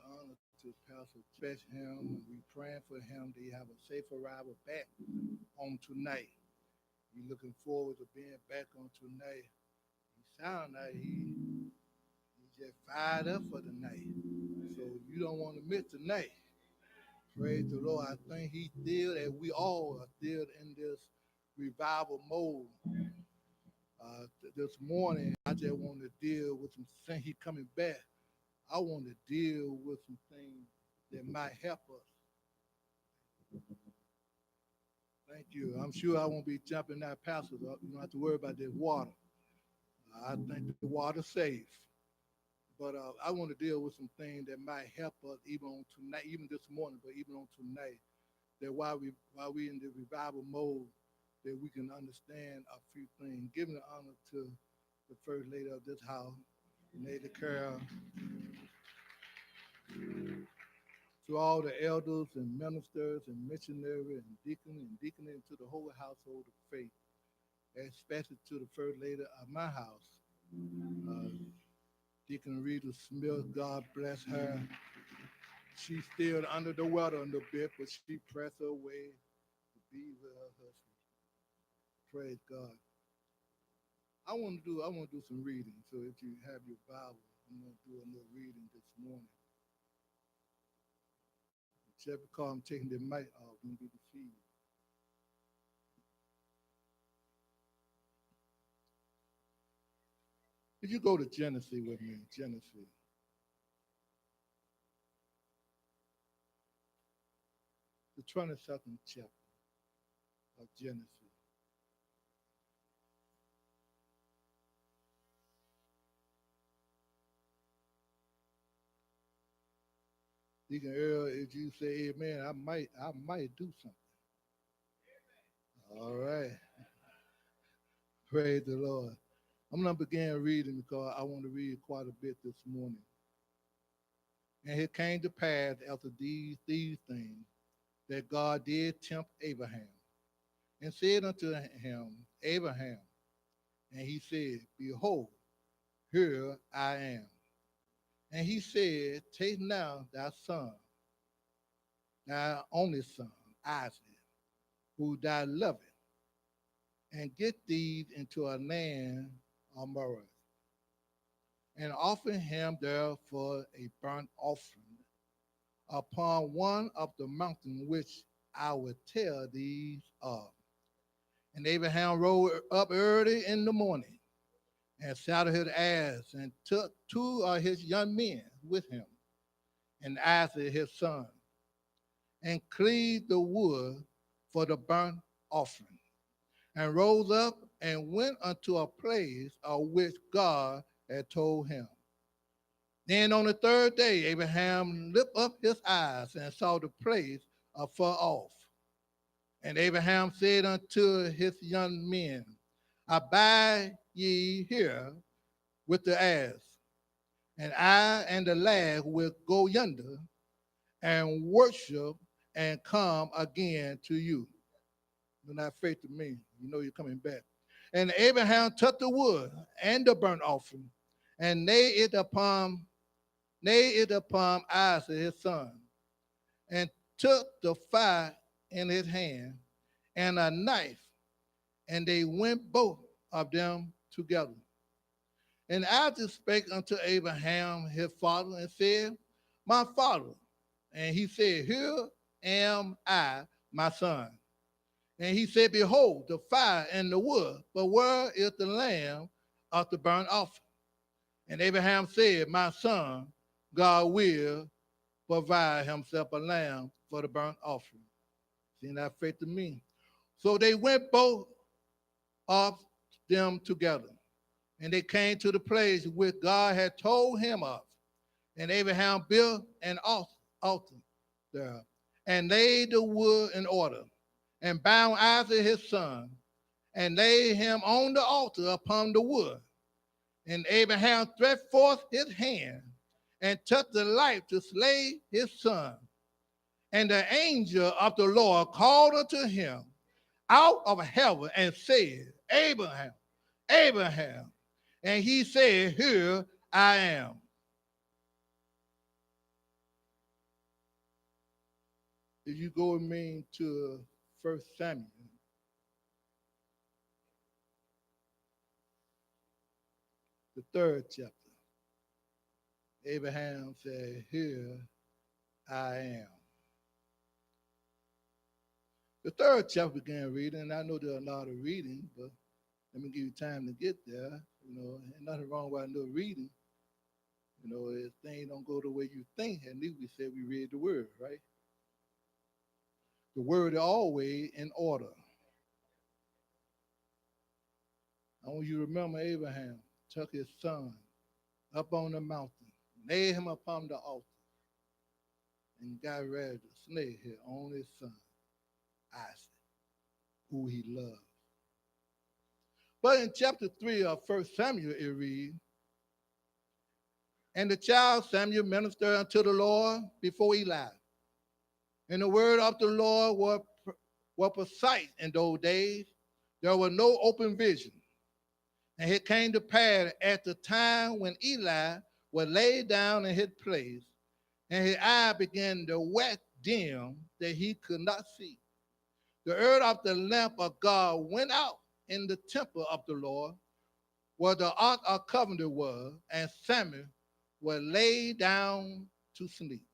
honor to Pastor Bethlehem, and we praying for him that he have a safe arrival back on tonight. We looking forward to being back on tonight. He sound like he just fired up for the night. So you don't want to miss tonight. Praise the Lord. I think he still, and we all are still in this revival mode. This morning, I just want to deal with some things. He coming back. I want to deal with some things that might help us. Thank you. I'm sure I won't be jumping that pastor up. You don't have to worry about that water. I think the water's safe. But I want to deal with some things that might help us even on tonight, even this morning, but even on tonight. That while we in the revival mode, that we can understand a few things. Giving the honor to the first lady of this house, Lady Carol, to all the elders and ministers and missionaries and deaconess to the whole household of faith, especially to the first lady of my house, uh, Deacon Rita Smith. God bless her. She's still under the weather a little bit, but she pressed her way to be with her husband. Praise God. I want to do some reading. So if you have your Bible, I'm going to do a little reading this morning. Just because I'm taking the mic off, don't be deceived. If you go to Genesis with me, Genesis, the 22nd chapter of Genesis. Deacon Earl, if you say amen, I might do something. All right. Praise the Lord. I'm going to begin reading because I want to read quite a bit this morning. And it came to pass after these things that God did tempt Abraham and said unto him, Abraham, and he said, Behold, here I am. And he said, Take now thy son, thy only son, Isaac, who thou lovest, and get thee into a land of Moriah, and offer him there for a burnt offering upon one of the mountains which I will tell thee of. And Abraham rose up early in the morning and saddled his ass and took two of his young men with him and Isaac his son and cleaved the wood for the burnt offering and rose up and went unto a place of which God had told him. Then on the third day, Abraham lifted up his eyes and saw the place afar off. And Abraham said unto his young men, Abide ye here with the ass, and I and the lad will go yonder and worship and come again to you. Do not faith to me. You know you're coming back. And Abraham took the wood and the burnt offering and laid it upon Isaac his son, and took the fire in his hand and a knife, and they went both of them together. And Isaac spake unto Abraham his father and said, My father. And he said, Here am I, my son. And he said, Behold, the fire and the wood, but where is the lamb of the burnt offering? And Abraham said, My son, God will provide himself a lamb for the burnt offering. Seeing that faith to me. So they went both of them together. And they came to the place which God had told him of. And Abraham built an altar there and laid the wood in order and bound Isaac his son and laid him on the altar upon the wood. And Abraham stretched forth his hand and took the knife to slay his son. And the angel of the Lord called unto him out of heaven and said, Abraham, Abraham. And he said, Here I am. If you go with me to 1 Samuel, the 3rd chapter, Abraham said, "Here I am." The 3rd chapter began reading, and I know there are a lot of reading, but let me give you time to get there. Ain't nothing wrong with no reading. If things don't go the way you think, at least we said we read the word, right? The word is always in order. I want you to remember Abraham took his son up on the mountain, laid him upon the altar, and got ready to slay his only son, Isaac, who he loved. But in chapter 3 of 1 Samuel, it reads, "And the child Samuel ministered unto the Lord before Eli. And the word of the Lord was precise in those days. There was no open vision. And it came to pass at the time when Eli was laid down in his place, and his eye began to wax dim that he could not see. The earth of the lamp of God went out in the temple of the Lord, where the ark of covenant was, and Samuel was laid down to sleep.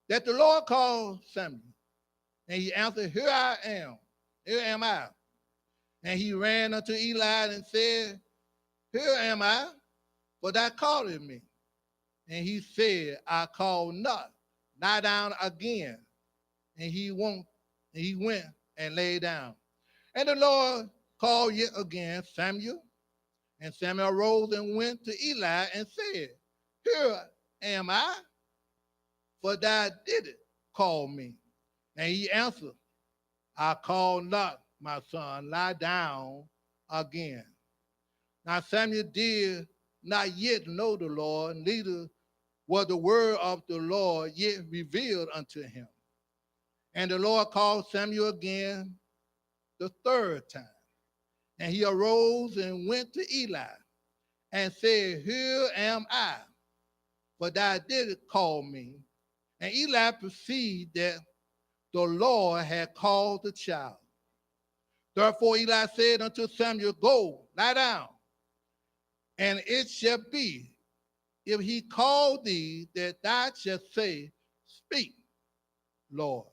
That the Lord called Samuel, and he answered, Here I am, here am I. And he ran unto Eli and said, Here am I, for thou callest me. And he said, I call not, lie down again. And he went and lay down. And the Lord called yet again Samuel. And Samuel arose and went to Eli and said, Here am I, for thou didst call me. And he answered, I call not, my son, lie down again. Now Samuel did not yet know the Lord, neither was the word of the Lord yet revealed unto him. And the Lord called Samuel again the 3rd time. And he arose and went to Eli and said, Here am I, for thou didst call me. And Eli perceived that the Lord had called the child. Therefore Eli said unto Samuel, Go, lie down. And it shall be, if he call thee, that thou shalt say, Speak, Lord,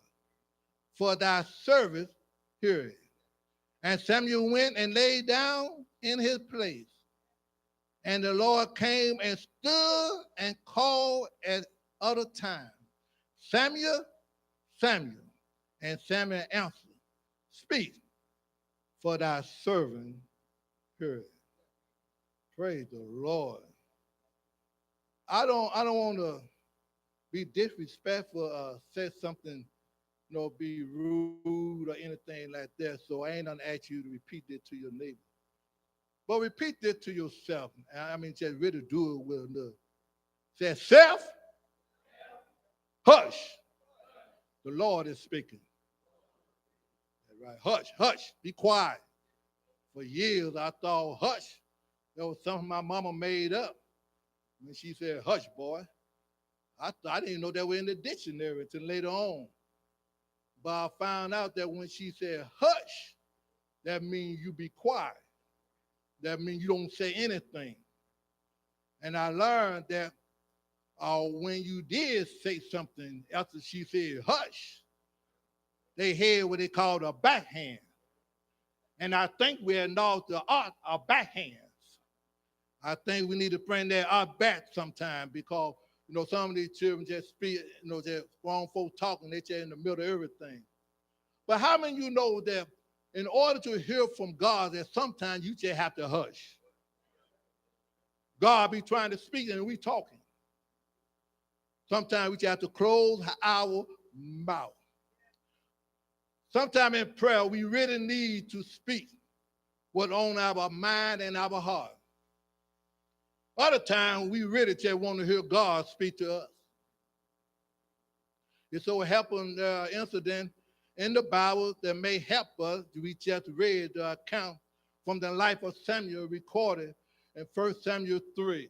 for thy servant heareth. And Samuel went and lay down in his place. And the Lord came and stood and called at other time, Samuel, Samuel. And Samuel answered, Speak, for thy servant heareth. Praise the Lord. I don't want to be disrespectful, say something, be rude or anything like that. So I ain't gonna ask you to repeat it to your neighbor. But repeat this to yourself. I mean, just really do it with love. Say, self, hush. The Lord is speaking. Right. Hush, hush, be quiet. For years I thought hush, that was something my mama made up. When she said, hush, boy, I didn't know that was in the dictionary until later on. But I found out that when she said hush, that means you be quiet. That means you don't say anything. And I learned that when you did say something after she said hush, they had what they called a backhand. And I think we're lost the art of backhands. I think we need to bring that art back sometime because, some of these children just speak, just grown folk talking, they just in the middle of everything. But how many of you know that in order to hear from God, that sometimes you just have to hush? God be trying to speak and we talking. Sometimes we just have to close our mouth. Sometimes in prayer, we really need to speak what's on our mind and our heart. Other times, we really just want to hear God speak to us. It so happened incident in the Bible that may help us. We just read the account from the life of Samuel recorded in 1 Samuel 3.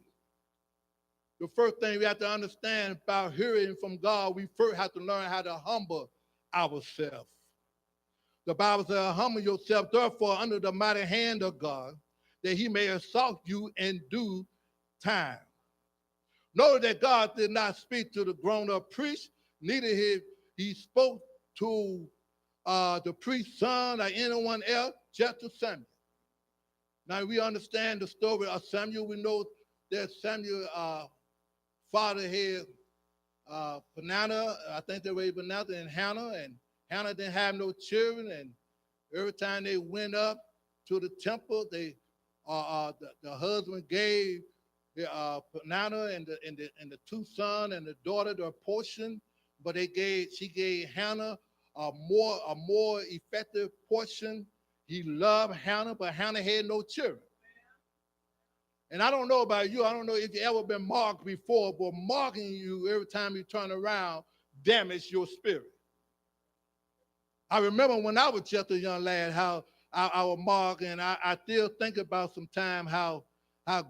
The first thing we have to understand about hearing from God, we first have to learn how to humble ourselves. The Bible says, humble yourself, therefore, under the mighty hand of God, that he may exalt you in due time. Notice that God did not speak to the grown-up priest, neither he spoke to the priest's son or anyone else, just to Samuel. Now we understand the story of Samuel. We know that Samuel father had Peninnah, I think they were Peninnah and Hannah didn't have no children, and every time they went up to the temple, the husband gave Peninnah and the two sons and the daughter their portion, but she gave Hannah a more effective portion. He loved Hannah, but Hannah had no children. And I don't know about you. I don't know if you ever been marked before, but marking you every time you turn around damage your spirit. I remember when I was just a young lad, how I was marked, and I still think about some time how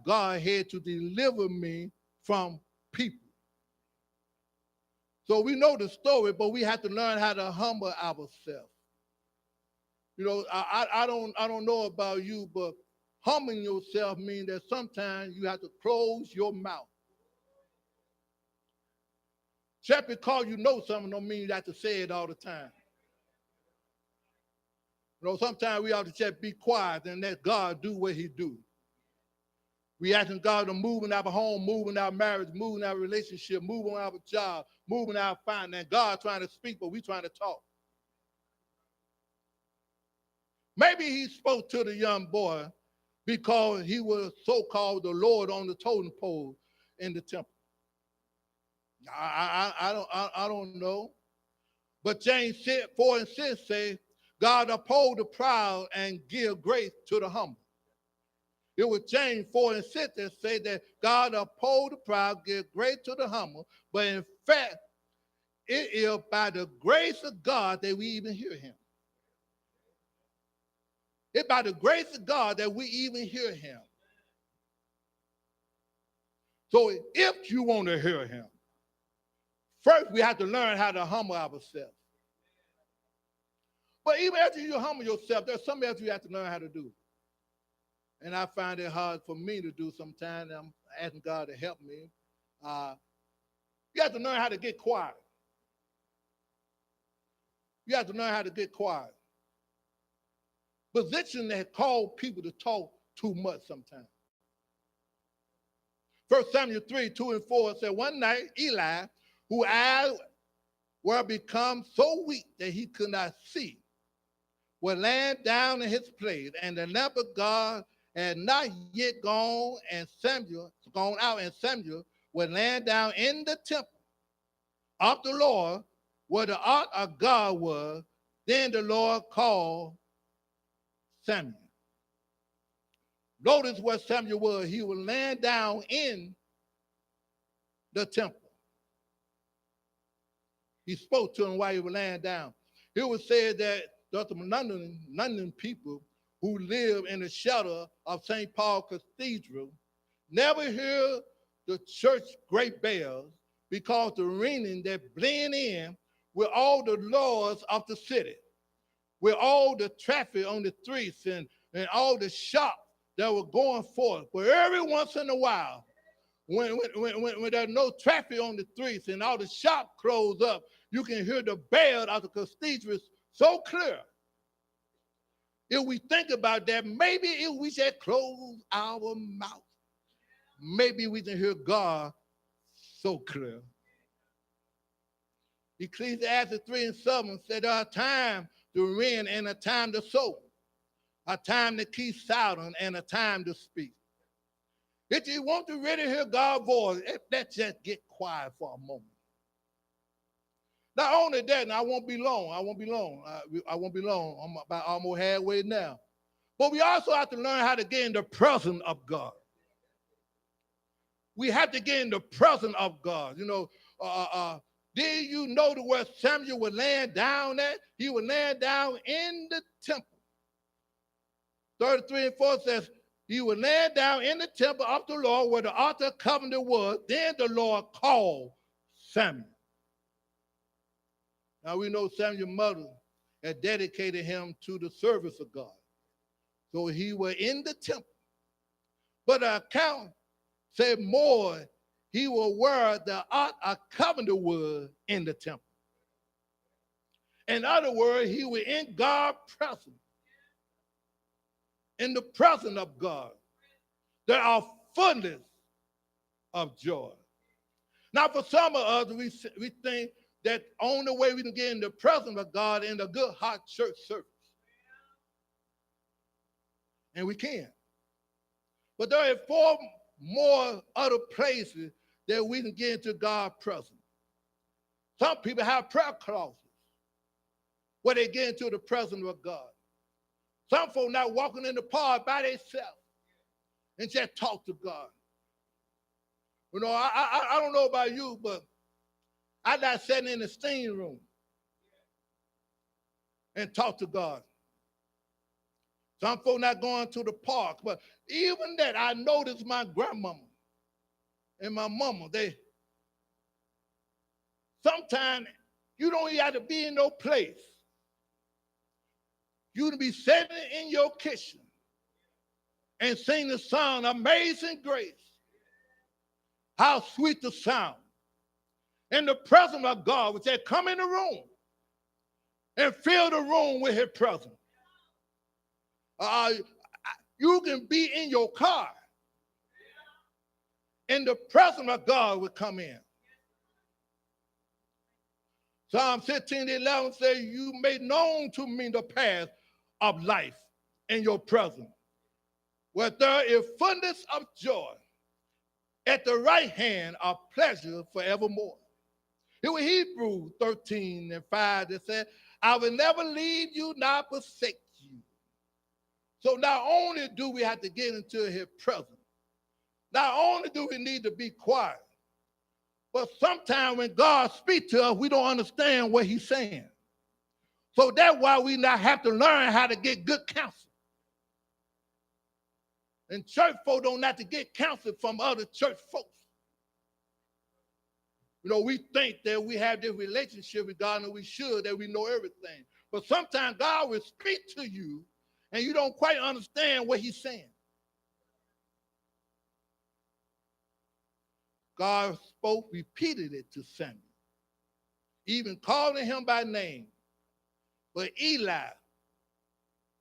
God had to deliver me from people. So we know the story, but we have to learn how to humble ourselves. You know, I don't know about you, but humbling yourself means that sometimes you have to close your mouth. Just because you know something don't mean you have to say it all the time. You know, sometimes we have to just be quiet and let God do what he do. We asking God to move in our home, move in our marriage, move in our relationship, move on our job, move in our finance. God trying to speak, but we trying to talk. Maybe he spoke to the young boy because he was so-called the Lord on the totem pole in the temple. I don't know. But James 4:6 say, God uphold the proud and give grace to the humble. It was James 4:6 that say that God uphold the proud, give grace to the humble. But in fact, it is by the grace of God that we even hear him. It's by the grace of God that we even hear him. So if you want to hear him, first we have to learn how to humble ourselves. But even after you humble yourself, there's something else you have to learn how to do. And I find it hard for me to do sometimes. I'm asking God to help me. You have to learn how to get quiet. You have to learn how to get quiet. Position that cause people to talk too much sometimes. 1 Samuel 3:2-4 said, one night Eli, whose eyes were become so weak that he could not see, was laying down in his place, and the lamp of God had not yet gone out, and Samuel was laying down in the temple of the Lord, where the ark of God was. Then the Lord called Samuel. Notice what Samuel was. He was laying down in the temple. He spoke to him while he was laying down. It was said that the London people who live in the shelter of St. Paul Cathedral never hear the church great bells because the ringing that blend in with all the laws of the city, with all the traffic on the streets and all the shops that were going forth. But every once in a while, when there's no traffic on the streets and all the shops close up, you can hear the bell of the cathedral so clear. If we think about that, maybe if we just close our mouth, maybe we can hear God so clear. Ecclesiastes 3:7 said there are times to reign and a time to sow, a time to keep silent and a time to speak. If you want to really hear God's voice, let's just get quiet for a moment. Not only that, and I won't be long. I won't be long. I'm about almost halfway now. But we also have to learn how to get in the presence of God. We have to get in the presence of God. You know, did you know where Samuel was laying down at? He was laying down in the temple. 33:4 says, he was laying down in the temple of the Lord where the altar of covenant was. Then the Lord called Samuel. Now we know Samuel's mother had dedicated him to the service of God. So he was in the temple. But the account said more, he was where the Ark of Covenant was in the temple. In other words, he was in God's presence, in the presence of God. There are fullness of joy. Now, for some of us, we think that only way we can get in the presence of God in a good hot church service. And we can. But there are 4 more other places that we can get into God's presence. Some people have prayer closets where they get into the presence of God. Some folks not walking in the park by themselves and just talk to God. You know, I don't know about you, but I like sitting in the steam room and talk to God. Some folks not going to the park, but even that, I noticed my grandmama and my mama, sometimes you don't even have to be in no place. You can be sitting in your kitchen and sing the song, Amazing Grace. How sweet the sound. In the presence of God, which said, come in the room and fill the room with his presence. You can be in your car and the presence of God will come in. Psalm 16:11 says, you made known to me the path of life in your presence, where there is fullness of joy. At the right hand are pleasure forevermore. It was Hebrews 13:5 that said, I will never leave you nor forsake you. So not only do we have to get into his presence, not only do we need to be quiet, but sometimes when God speaks to us, we don't understand what he's saying. So that's why we now have to learn how to get good counsel. And church folk don't have to get counsel from other church folks. You know, we think that we have this relationship with God and we should, that we know everything. But sometimes God will speak to you and you don't quite understand what he's saying. God spoke repeatedly to Samuel, even calling him by name. But Eli,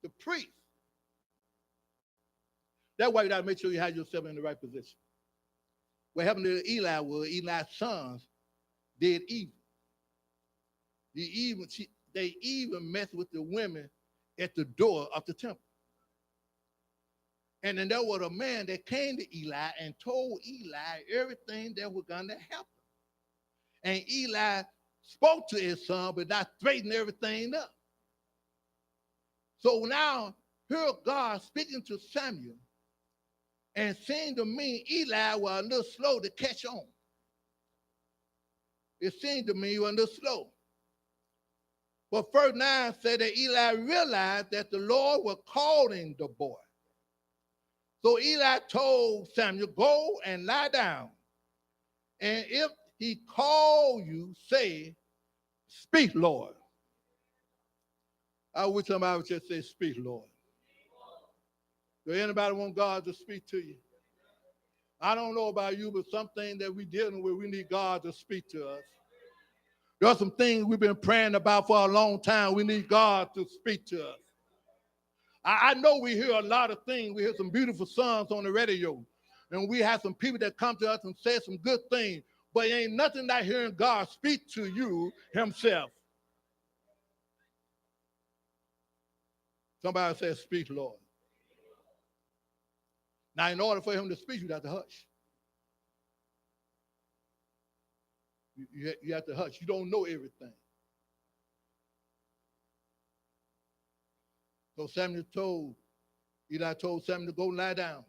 the priest, that's why you got to make sure you have yourself in the right position. What happened to Eli was Eli's sons did evil. They even messed with the women at the door of the temple. And then there was a man that came to Eli and told Eli everything that was going to happen. And Eli spoke to his son, but not straightened everything up. So now, here God speaking to Samuel, and seemed to me Eli was a little slow to catch on. It seemed to me he was a little slow. But verse 9 said that Eli realized that the Lord was calling the boy. So Eli told Samuel, go and lie down. And if he call you, say, speak, Lord. I wish somebody would just say, speak, Lord. Does anybody want God to speak to you? I don't know about you, but something that we're dealing with, we need God to speak to us. There are some things we've been praying about for a long time. We need God to speak to us. I know we hear a lot of things. We hear some beautiful songs on the radio. And we have some people that come to us and say some good things. But it ain't nothing like hearing God speak to you himself. Somebody says, speak, Lord. Now, in order for him to speak, you have to hush. You have to hush. You don't know everything. So Eli told Samuel to go lie down.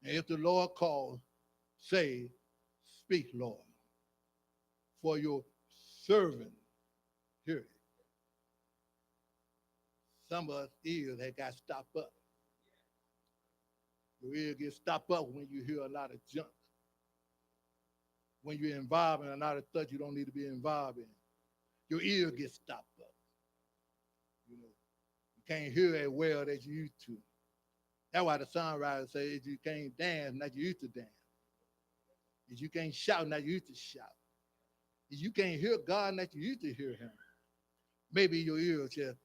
And if the Lord calls, say, speak, Lord, for your servant hear it. Some of us ears have got stopped up. Your ear gets stopped up when you hear a lot of junk. When you're involved in a lot of stuff you don't need to be involved in. your ear gets stopped up. You know, you can't hear as well as you used to. That's why the songwriter says you can't dance like you used to dance. If you can't shout like you used to shout. If you can't hear God like you used to hear him. Maybe your ears just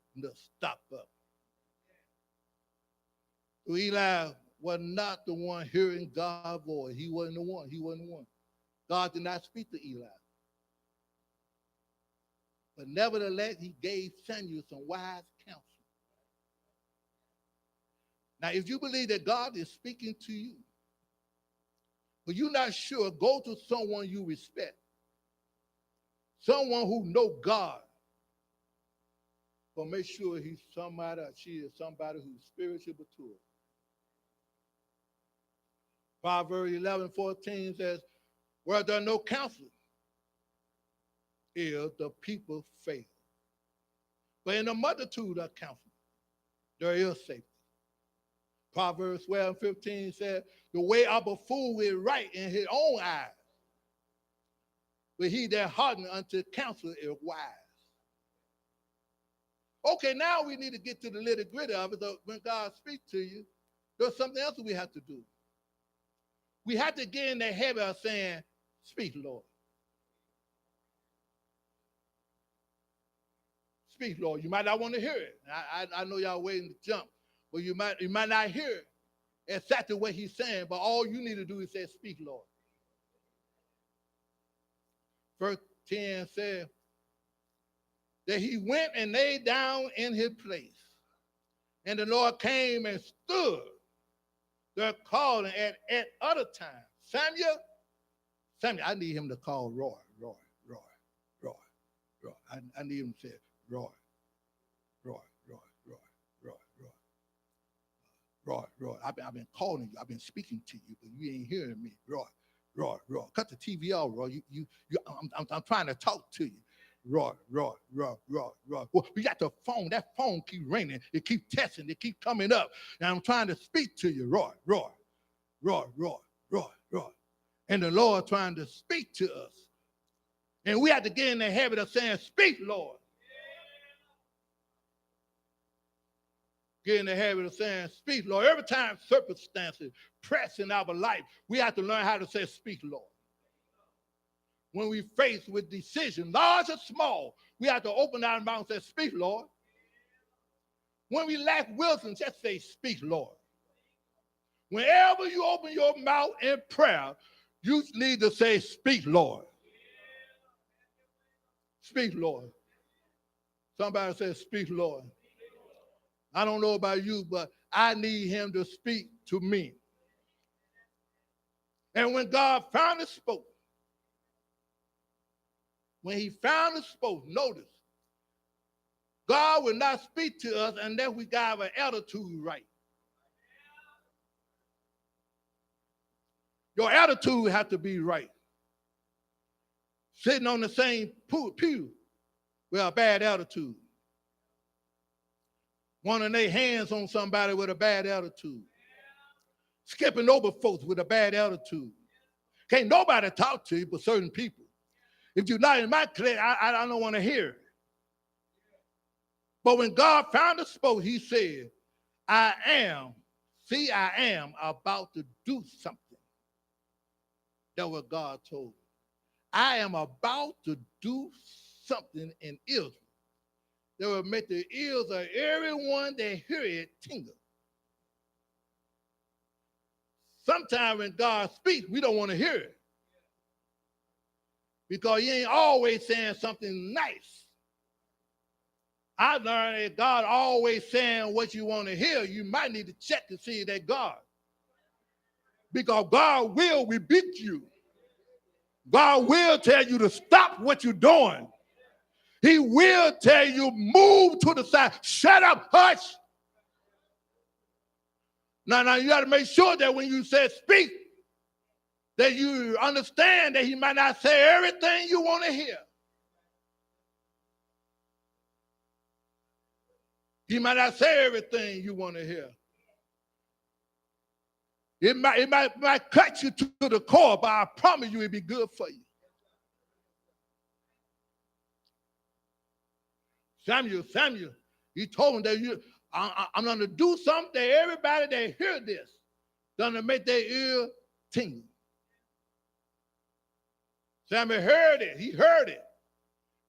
stop up. So Eli was not the one hearing God's voice. He wasn't the one. He wasn't the one. God did not speak to Eli. But nevertheless, he gave Samuel some wise counsel. Now, if you believe that God is speaking to you, but you're not sure, go to someone you respect. Someone who knows God. But make sure he's somebody, or she is somebody who's spiritually mature. Proverbs 11:14 says, where there are no counselor, is the people fail. But in the multitude of counselors, there is safety. Proverbs 12:15 says, the way of a fool is right in his own eyes, but he that hardened unto counsel is wise. Okay, now we need to get to the nitty gritty of it. When God speaks to you, there's something else we have to do. We have to get in the habit of saying, speak, Lord. Speak, Lord. You might not want to hear it. I know y'all waiting to jump, but you might not hear it exactly what he's saying, but all you need to do is say, speak, Lord. Verse 10 says that he went and lay down in his place, and the Lord came and stood there calling at other times. Samuel, I need him to call Roy. I need him to say, Roy. I've been calling you. I've been speaking to you, but you ain't hearing me. Roy. Cut the TV off, Roy. I'm trying to talk to you. Roy. Well, we got the phone. That phone keep ringing. It keep testing. It keep coming up. And I'm trying to speak to you. Roy. And the Lord trying to speak to us. And we have to get in the habit of saying, speak, Lord. Get in the habit of saying, speak, Lord. Every time circumstances press in our life, we have to learn how to say, speak, Lord. When we face with decisions, large or small, we have to open our mouth and say, speak, Lord. When we lack wisdom, just say, speak, Lord. Whenever you open your mouth in prayer, you need to say, speak, Lord. Speak, Lord. Somebody says, speak, Lord. I don't know about you, but I need him to speak to me. And when God finally spoke, notice, God will not speak to us unless we got our attitude right. Your attitude has to be right. Sitting on the same pew with a bad attitude. Want to lay hands on somebody with a bad attitude. Skipping over folks with a bad attitude. Can't nobody talk to you but certain people. If you're not in my class, I don't want to hear it. But when God found us spoke, he said, I am about to do something. That's what God told me. I am about to do something in Israel that will make the ears of everyone that hear it tingle. Sometimes when God speaks, we don't want to hear it. Because he ain't always saying something nice. I learned that God always saying what you want to hear. You might need to check to see that God. Because God will rebuke you. God will tell you to stop what you're doing. He will tell you, move to the side. Shut up, hush. Now you got to make sure that when you say speak, that you understand that he might not say everything you want to hear. He might not say everything you want to hear. It might cut you to the core, but I promise you it'll be good for you. Samuel, he told him that I'm going to do something that everybody that hear this, going to make their ear tingle. Samuel heard it. He heard it.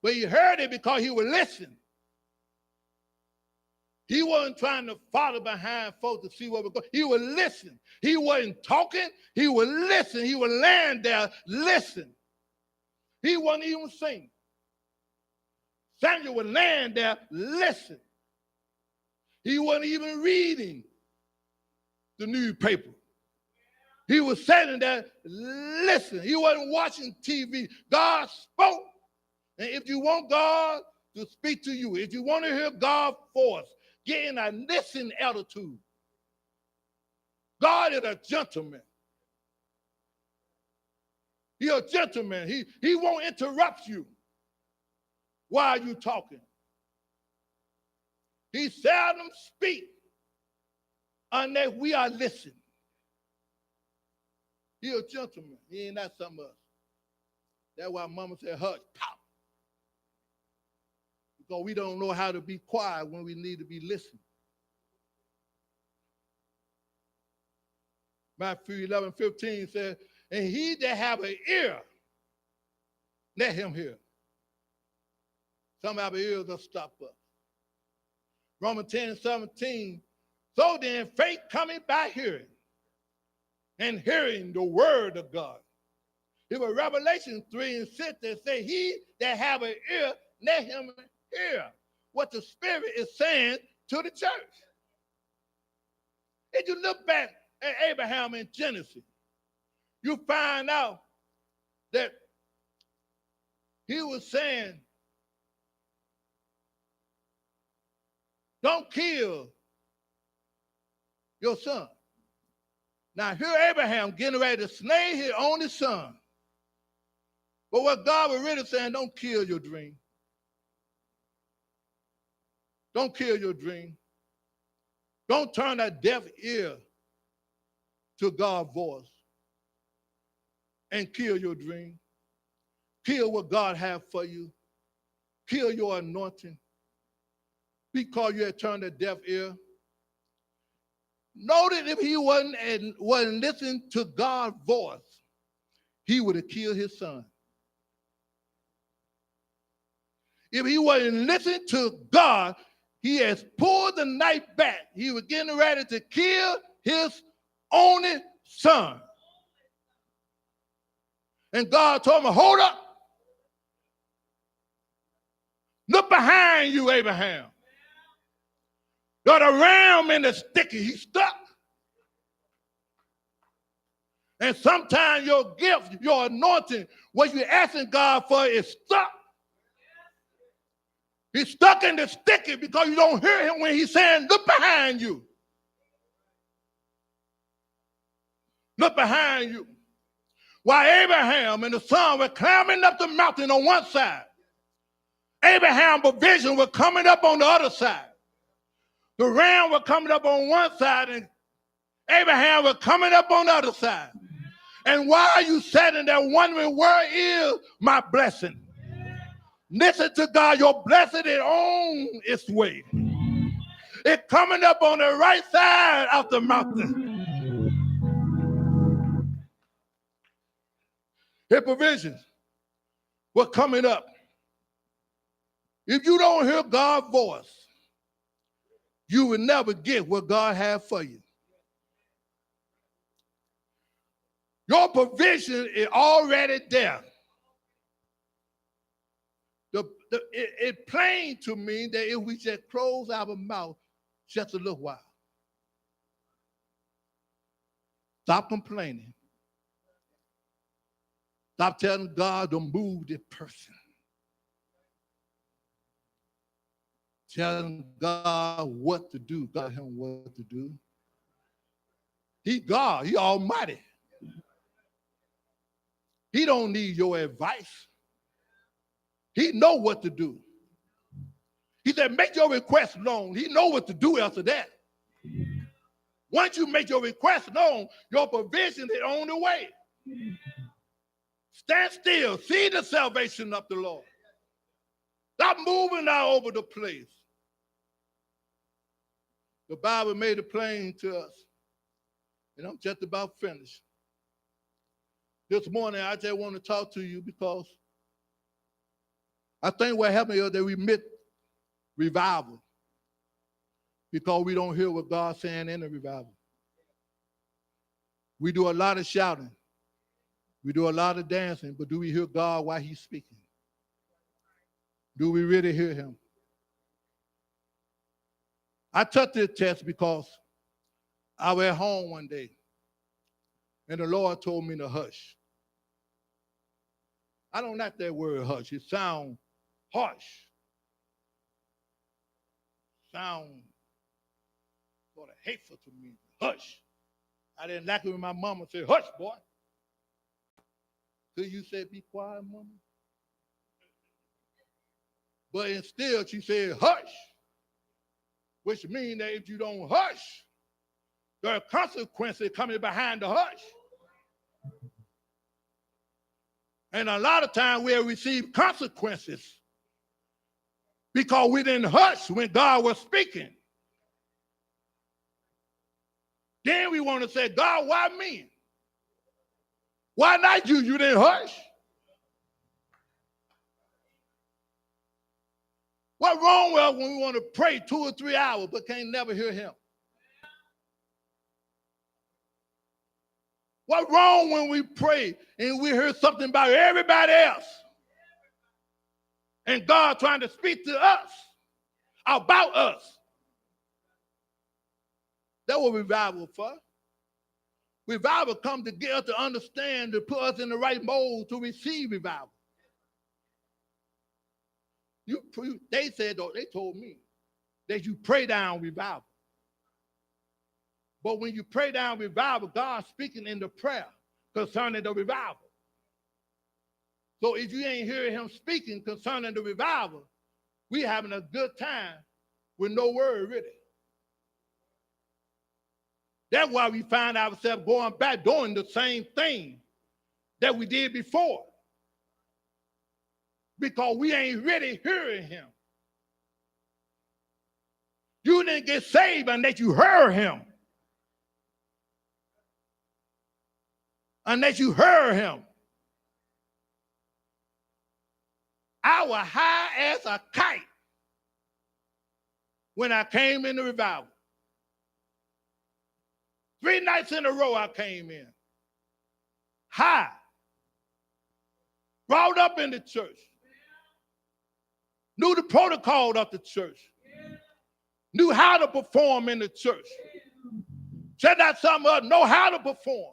But he heard it because he would listen. He wasn't trying to follow behind folks to see what was going on. He would listen. He wasn't talking. He would listen. He would land there, listen. He wasn't even singing. Samuel would land there, listen. He wasn't even reading the newspaper. He was sitting there, listen. He wasn't watching TV. God spoke. And if you want God to speak to you, if you want to hear God's voice, get in a listening attitude. God is a gentleman. He's a gentleman. He won't interrupt you while you're talking. He seldom speaks unless we are listening. He's a gentleman. He ain't not some of us. That's why Mama said, hush, pop. Because we don't know how to be quiet when we need to be listening. Matthew 11:15 says, and he that have an ear, let him hear. Some of our ears will stop us. Romans 10:17, so then faith coming by hearing, and hearing the word of God. It was Revelation 3:6 that say, he that have an ear, let him hear what the Spirit is saying to the church. If you look back at Abraham in Genesis, you find out that he was saying, don't kill your son. Now here Abraham getting ready to slay his only son. But what God was really saying, don't kill your dream. Don't kill your dream. Don't turn a deaf ear to God's voice and kill your dream. Kill what God has for you. Kill your anointing because you had turned a deaf ear. Notice if he wasn't listening to God's voice, he would have killed his son. If he wasn't listening to God, he has pulled the knife back. He was getting ready to kill his only son. And God told him, hold up. Look behind you, Abraham. Got a ram in the sticky. He's stuck. And sometimes your gift, your anointing, what you're asking God for is stuck. He's stuck in the sticky because you don't hear him when he's saying, look behind you. Look behind you. While Abraham and the son were climbing up the mountain on one side, Abraham's vision was coming up on the other side. The ram was coming up on one side and Abraham was coming up on the other side. And why are you sitting there wondering, where is my blessing? Listen to God, your blessing is on its way. It's coming up on the right side of the mountain. His provisions were coming up. If you don't hear God's voice, you will never get what God has for you. Your provision is already there. It's plain to me that if we just close our mouth just a little while, stop complaining, stop telling God to move this person, telling God what to do, God him what to do. He God, he almighty. He don't need your advice. He know what to do. He said, make your request known. He know what to do after that. Once you make your request known, your provision is on the way. Stand still. See the salvation of the Lord. Stop moving all over the place. The Bible made it plain to us. And I'm just about finished. This morning, I just want to talk to you because I think what happened is that we miss revival because we don't hear what God's saying in the revival. We do a lot of shouting. We do a lot of dancing, but do we hear God while he's speaking? Do we really hear him? I took this test because I was at home one day and the Lord told me to hush. I don't like that word hush. It sounds harsh. Sound sort of hateful to me. Hush. I didn't like it when my mama said, hush, boy. Till you said, be quiet, mama. But instead, she said, hush. Which means that if you don't hush, there are consequences coming behind the hush. And a lot of times we'll receive consequences because we didn't hush when God was speaking. Then we want to say, God, why me? Why not you? You didn't hush. What's wrong with us when we want to pray 2 or 3 hours but can't never hear him? What's wrong when we pray and we hear something about everybody else and God trying to speak to us, about us? That's what revival for. Revival comes to get us to understand, to put us in the right mode to receive revival. They told me that you pray down revival. But when you pray down revival, God's speaking in the prayer concerning the revival. So if you ain't hearing him speaking concerning the revival, we having a good time with no word really. That's why we find ourselves going back doing the same thing that we did before. Because we ain't really hearing him. You didn't get saved unless you heard him. Unless you heard him. I was high as a kite when I came in the revival. 3 nights in a row I came in. High. Brought up in the church. Knew the protocol of the church. Knew how to perform in the church. Said that something else. Know how to perform.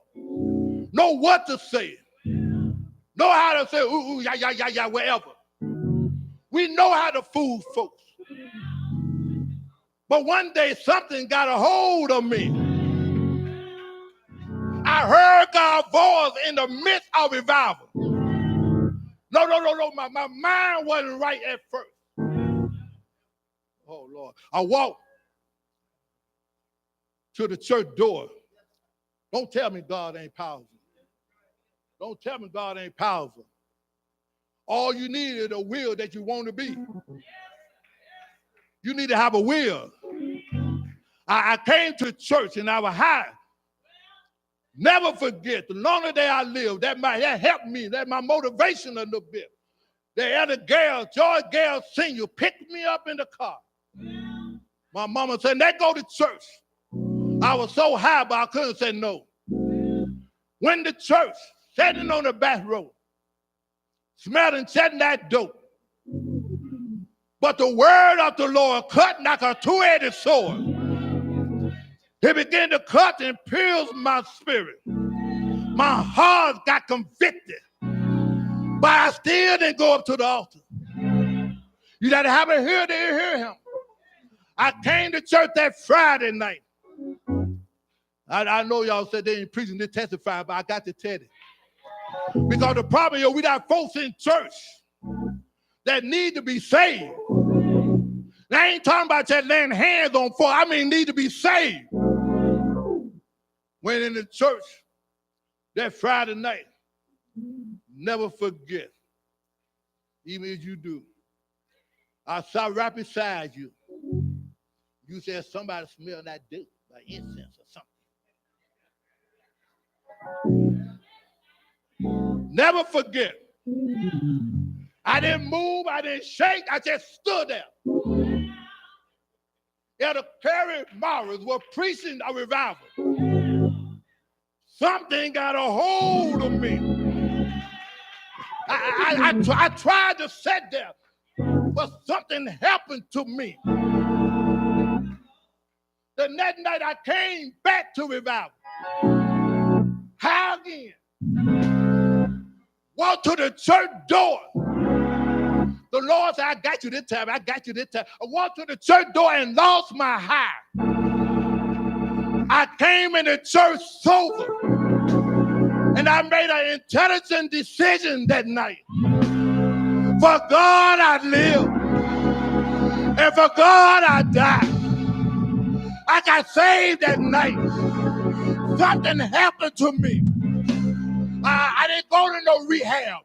Know what to say. Know how to say, ooh, ooh, yeah, wherever. We know how to fool folks. But one day something got a hold of me. I heard God's voice in the midst of revival. No. My mind wasn't right at first. Oh, Lord. I walked to the church door. Don't tell me God ain't powerful. Don't tell me God ain't powerful. All you need is a will that you want to be. You need to have a will. I came to church and I was high. Never forget, the longer day I live, that helped me. That's my motivation a little bit. The other girl, Joy Gale Sr., picked me up in the car. My mama said, let's go to church. I was so high, but I couldn't say no. Went to church, sitting on the back row, smelling that dope. But the word of the Lord cut like a two-edged sword. He began to cut and pierce my spirit. My heart got convicted. But I still didn't go up to the altar. You got to have a ear to hear him. I came to church that Friday night. I know y'all said they ain't preaching, they testify, but I got to tell you. Because the problem is we got folks in church that need to be saved. I ain't talking about just laying hands on folks. I mean need to be saved. Went in the church that Friday night. Never forget, even if you do. I sat right beside you. You said somebody smelled that dirt, like incense or something. Never forget. I didn't move, I didn't shake, I just stood there. Elder Perry Morris was preaching a revival. Something got a hold of me. I tried to sit there, but something happened to me. The next night I came back to revival. How again? Walked to the church door. The Lord said, I got you this time. I got you this time. I walked to the church door and lost my high. I came in the church sober. And I made an intelligent decision that night. For God I live. And for God I die. I got saved that night. Something happened to me. I didn't go to no rehab.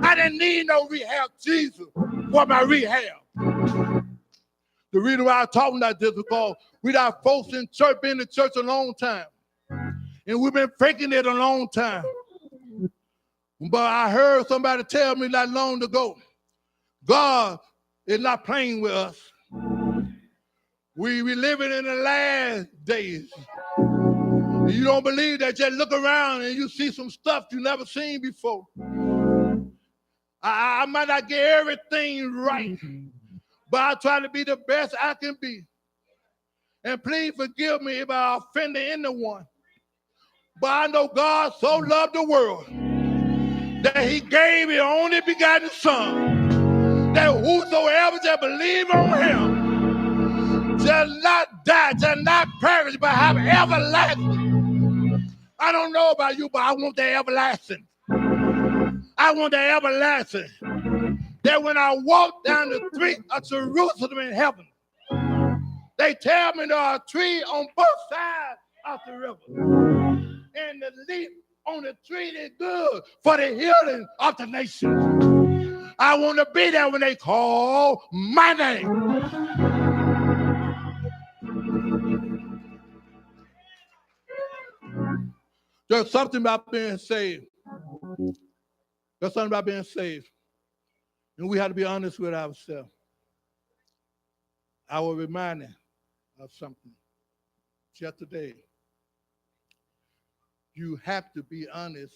I didn't need no rehab. Jesus for my rehab. The reason why I'm talking about this is because we got folks in church, been in church a long time. And we've been faking it a long time. But I heard somebody tell me not long ago, God is not playing with us. We living in the last days. You don't believe that, just look around and you see some stuff you never seen before. I might not get everything right, but I try to be the best I can be. And please forgive me if I offended anyone. But I know God so loved the world that he gave his only begotten son, that whosoever shall believe on him shall not die, shall not perish, but have everlasting. I don't know about you, but I want that everlasting. I want that everlasting. That when I walk down the street of Jerusalem in heaven, they tell me there are trees on both sides of the river. And the leaf on the tree is good for the healing of the nation. I want to be there when they call my name. There's something about being saved. There's something about being saved. And we have to be honest with ourselves. I was reminded of something just today. You have to be honest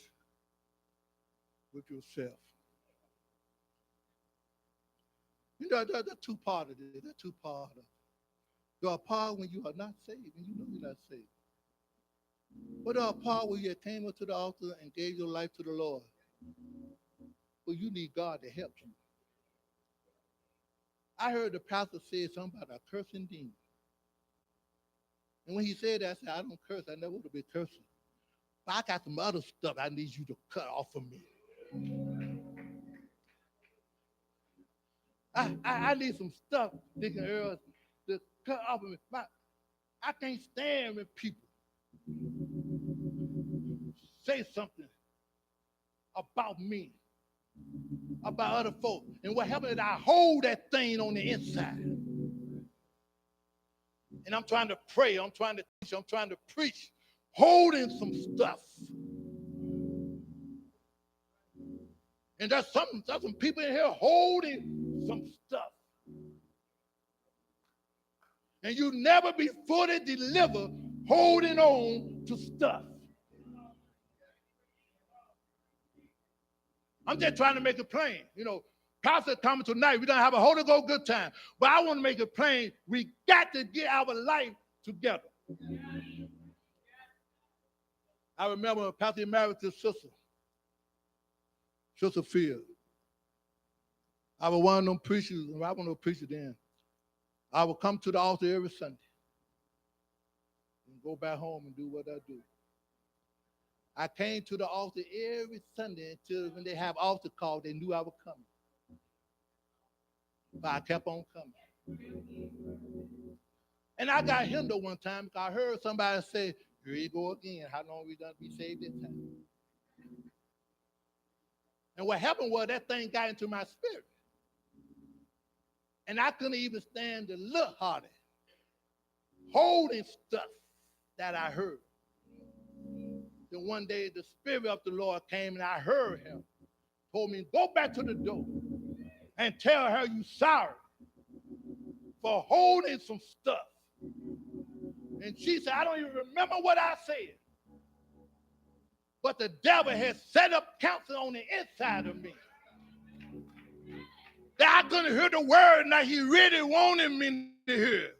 with yourself. You know, there are two parts of this. There are two parts. There are parts when you are not saved, and you know you're not saved. But there are parts where you came up to the altar and gave your life to the Lord. But you need God to help you. I heard the pastor say something about a cursing demon. And when he said that, I said, I don't curse. I never would have been cursing. But I got some other stuff I need you to cut off of me. I need some stuff, Deacon Earl, to cut off of me. I can't stand when people say something about me, about other folks. And what happened is I hold that thing on the inside. And I'm trying to pray, I'm trying to teach, I'm trying to preach, holding some stuff. And there's some people in here holding some stuff. And you never be fully delivered holding on to stuff. I'm just trying to make it plain. You know, Pastor coming tonight, we're going to have a Holy Ghost good time. But I want to make it plain, we got to get our life together. I remember when Pastor married his sister, Sister Field. I was one of them preachers, and I wasn't no preacher then. I would come to the altar every Sunday and go back home and do what I do. I came to the altar every Sunday until when they have altar call, they knew I was coming. But I kept on coming. And I got hindered one time because I heard somebody say, here you go again. How long are we going to be saved this time? And what happened was that thing got into my spirit. And I couldn't even stand to look harder, holding stuff that I heard. Then one day the Spirit of the Lord came and I heard him. Told me, go back to the door and tell her you sorry for holding some stuff. And she said, I don't even remember what I said. But the devil has set up counsel on the inside of me. That I couldn't hear the word that he really wanted me to hear.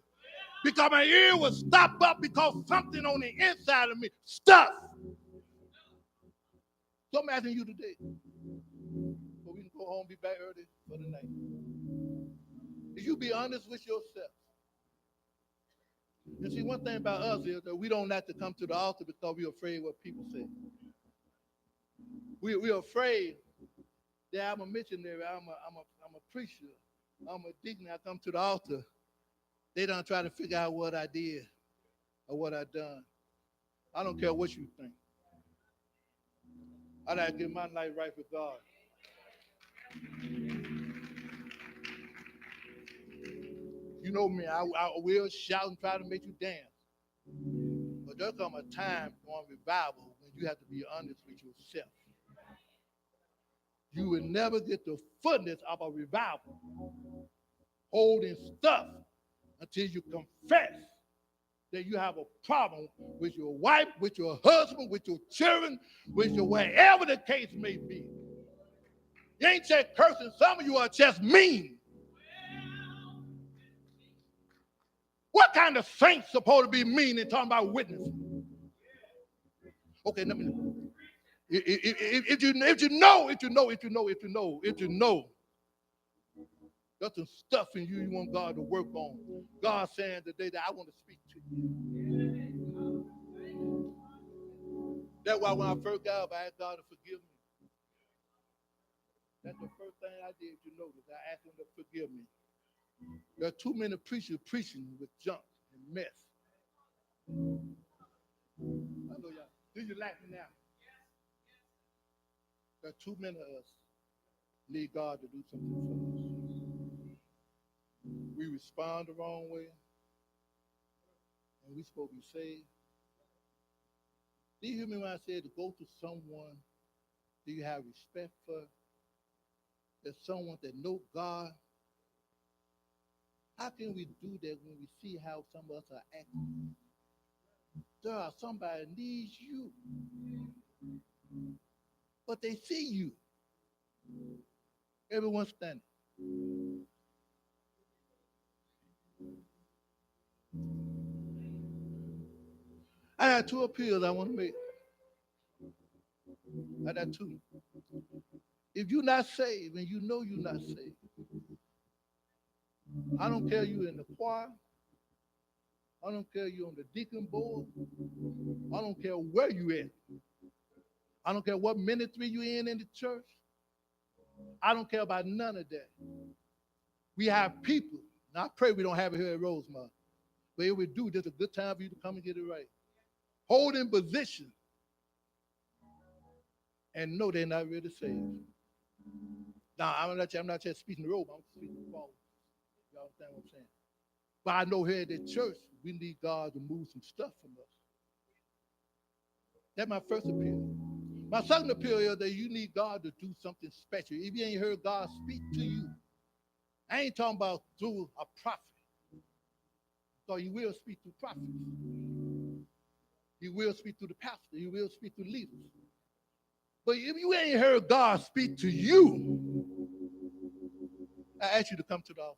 Because my ear was stopped up because something on the inside of me stuck. So I'm asking you today, so we can go home and be back early for the night. If you be honest with yourself. And see, one thing about us is that we don't like to come to the altar because we're afraid what people say. We're afraid that I'm a missionary, I'm a preacher, I'm a deacon, I come to the altar. They don't try to figure out what I did or what I done. I don't care what you think. I like to get my life right with God. You know me, I will shout and try to make you dance. But there'll come a time on revival when you have to be honest with yourself. You will never get the fullness of a revival holding stuff until you confess that you have a problem with your wife, with your husband, with your children, with your wherever the case may be. You ain't just cursing. Some of you are just mean. What kind of saints supposed to be mean and talking about witnessing? Okay, let me know. If you know, there's some stuff in you want God to work on. God saying today that I want to speak to you. That's why when I first got up, I asked God to forgive me. That's the first thing I did, you notice. I asked him to forgive me. There are too many preachers preaching with junk and mess. I know y'all. Do you like me now? There are too many of us need God to do something for us. We respond the wrong way, and we supposed to be saved. Do you hear me when I said to go to someone that you have respect for? There's someone that know God. How can we do that when we see how some of us are acting? There are somebody needs you, but they see you. Everyone standing. I got two appeals I want to make. I got two. If you're not saved and you know you're not saved, I don't care you in the choir. I don't care you on the deacon board. I don't care where you at. I don't care what ministry you in the church. I don't care about none of that. We have people. Now I pray we don't have it here at Rosemont. But if we do, there's a good time for you to come and get it right. Hold in position and know they're not really saved. Now, I'm not just speaking the robe, I'm speaking the ball. Y'all understand what I'm saying? But I know here at the church, we need God to move some stuff from us. That's my first appeal. My second appeal is that you need God to do something special. If you ain't heard God speak to you, I ain't talking about through a prophet. So he will speak through prophets. He will speak through the pastor. He will speak through leaders. But if you ain't heard God speak to you, I ask you to come to the altar.